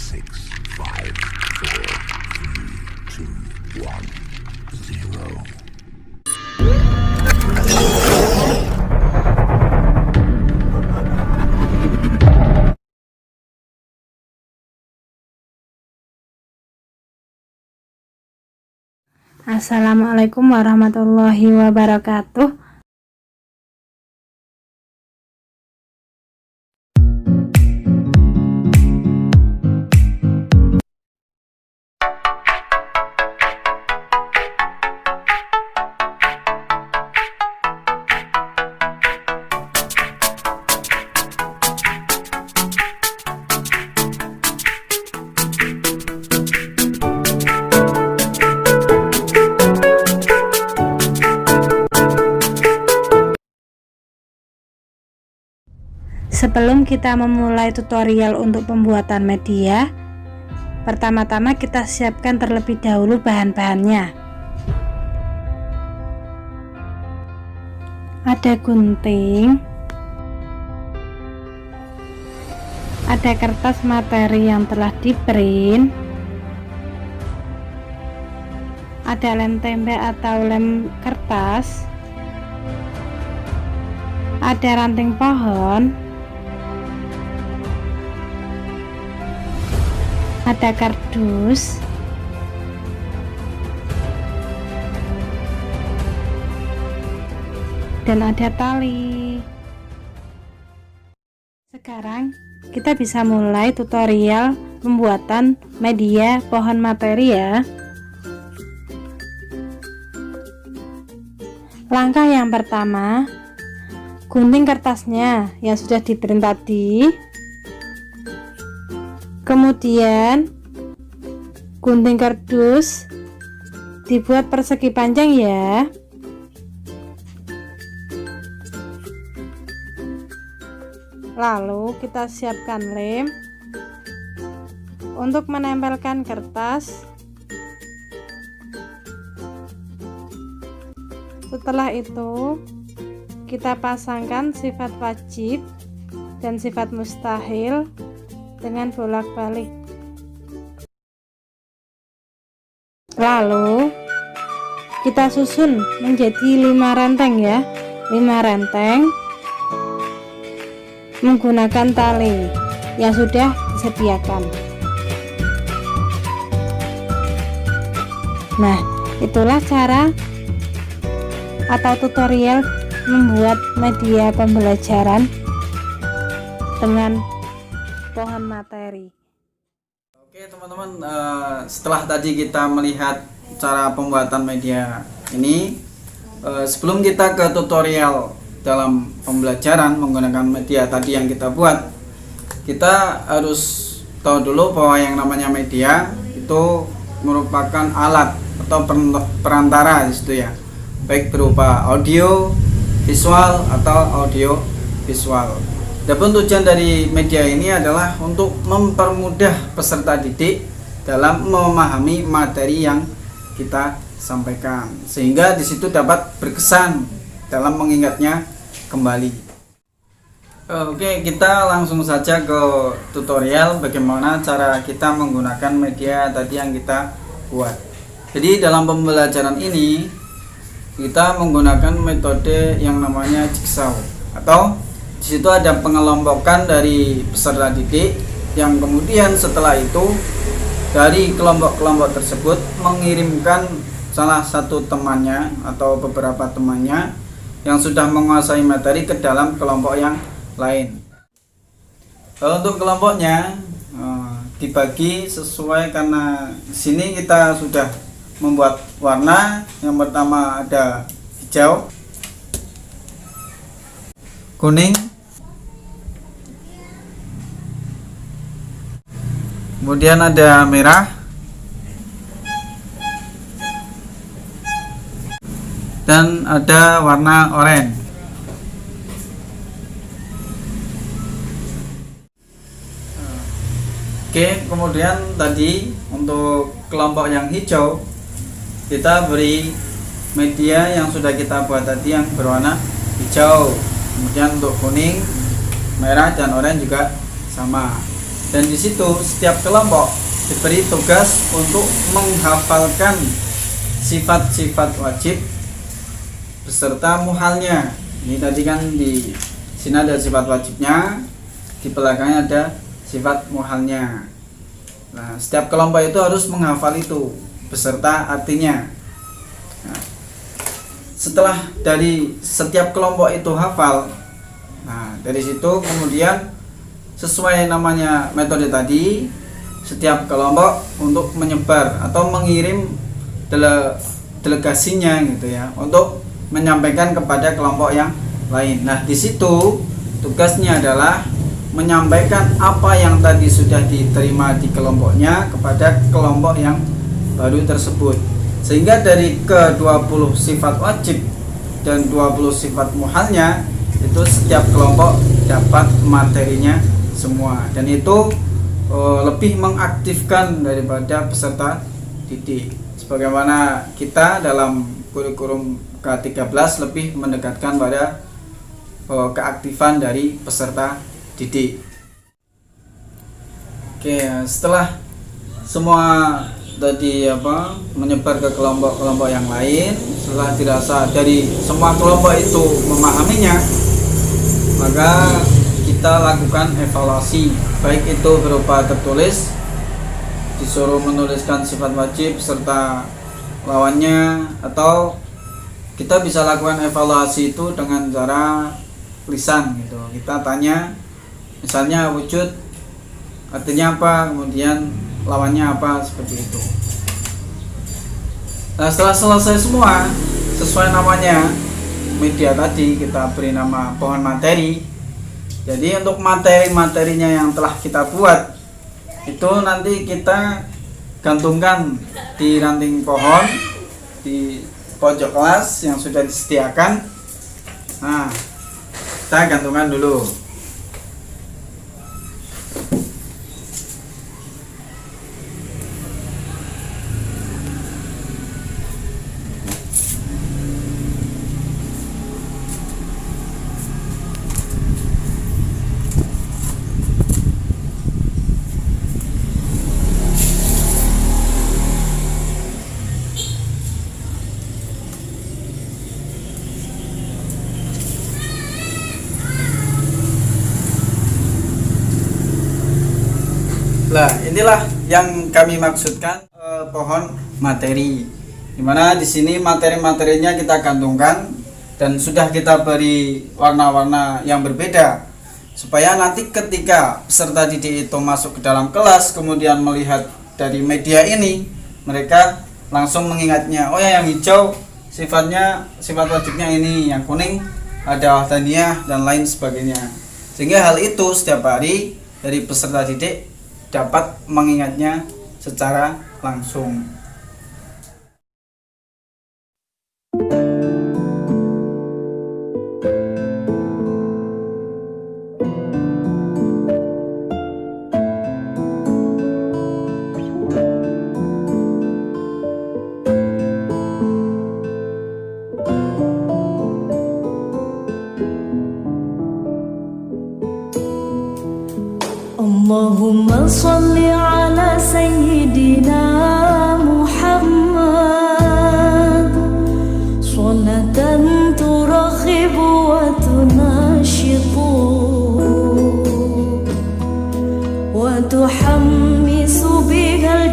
6, 5, 4, 3, 2, 1, 0. Assalamualaikum warahmatullahi wabarakatuh. Sebelum kita memulai tutorial untuk pembuatan media, pertama-tama kita siapkan terlebih dahulu bahan-bahannya. Ada gunting, ada kertas materi yang telah di print, ada lem tempe atau lem kertas, ada ranting pohon, ada kardus, dan ada tali. Sekarang kita bisa mulai tutorial pembuatan media pohon materi ya. Langkah yang pertama, gunting kertasnya yang sudah di print tadi. Kemudian gunting kardus dibuat persegi panjang ya. Lalu kita siapkan lem untuk menempelkan kertas. Setelah itu kita pasangkan sifat wajib dan sifat mustahil dengan bolak-balik. Lalu kita susun menjadi 5 renteng ya, 5 renteng menggunakan tali yang sudah disediakan. Nah, itulah cara atau tutorial membuat media pembelajaran dengan pohon materi. Oke teman-teman, setelah tadi kita melihat cara pembuatan media ini, sebelum kita ke tutorial dalam pembelajaran menggunakan media tadi yang kita buat, kita harus tahu dulu bahwa yang namanya media itu merupakan alat atau perantara di situ ya, baik berupa audio, visual atau audio visual. Adapun tujuan dari media ini adalah untuk mempermudah peserta didik dalam memahami materi yang kita sampaikan, sehingga di situ dapat berkesan dalam mengingatnya kembali. Oke, kita langsung saja ke tutorial bagaimana cara kita menggunakan media tadi yang kita buat. Jadi dalam pembelajaran ini kita menggunakan metode yang namanya jigsaw, atau di situ ada pengelompokan dari peserta didik yang kemudian setelah itu dari kelompok-kelompok tersebut mengirimkan salah satu temannya atau beberapa temannya yang sudah menguasai materi ke dalam kelompok yang lain. Untuk kelompoknya dibagi sesuai, karena di sini kita sudah membuat warna. Yang pertama ada hijau, kuning, kemudian ada merah, dan ada warna oranye. Oke, kemudian tadi untuk kelompok yang hijau kita beri media yang sudah kita buat tadi yang berwarna hijau. Kemudian untuk kuning, merah, dan oranye juga sama. Dan di situ setiap kelompok diberi tugas untuk menghafalkan sifat-sifat wajib beserta muhalnya. Ini tadi kan di sini ada sifat wajibnya, di belakangnya ada sifat muhalnya. Nah, setiap kelompok itu harus menghafal itu beserta artinya. Nah, setelah dari setiap kelompok itu hafal, nah dari situ kemudian sesuai namanya metode tadi, setiap kelompok untuk menyebar atau mengirim delegasinya gitu ya, untuk menyampaikan kepada kelompok yang lain. Nah, di situ tugasnya adalah menyampaikan apa yang tadi sudah diterima di kelompoknya kepada kelompok yang baru tersebut. Sehingga dari ke-20 sifat wajib dan 20 sifat muhalnya itu setiap kelompok dapat materinya semua, dan itu lebih mengaktifkan daripada peserta didik. Sebagaimana kita dalam kurikulum K13 lebih mendekatkan pada keaktifan dari peserta didik. Oke, setelah semua tadi menyebar ke kelompok-kelompok yang lain, setelah dirasa dari semua kelompok itu memahaminya, maka kita lakukan evaluasi, baik itu berupa tertulis, disuruh menuliskan sifat wajib serta lawannya, atau kita bisa lakukan evaluasi itu dengan cara lisan gitu. Kita tanya misalnya wujud artinya apa, kemudian lawannya apa, seperti itu. Nah, setelah selesai semua sesuai namanya media tadi, kita beri nama pohon materi. Jadi untuk materi-materinya yang telah kita buat itu nanti kita gantungkan di ranting pohon di pojok kelas yang sudah disediakan. Nah, kita gantungkan dulu. Nah, inilah yang kami maksudkan pohon materi. Dimana di sini materi-materinya kita gantungkan dan sudah kita beri warna-warna yang berbeda, supaya nanti ketika peserta didik itu masuk ke dalam kelas kemudian melihat dari media ini, mereka langsung mengingatnya, oh ya, yang hijau sifatnya sifat wajibnya ini, yang kuning ada wahdaniyah dan lain sebagainya. Sehingga hal itu setiap hari dari peserta didik dapat mengingatnya secara langsung. Allahumma salli ala sayyidina Muhammad, salatan turakhibu wa tunashitu wa tuhammisu bihal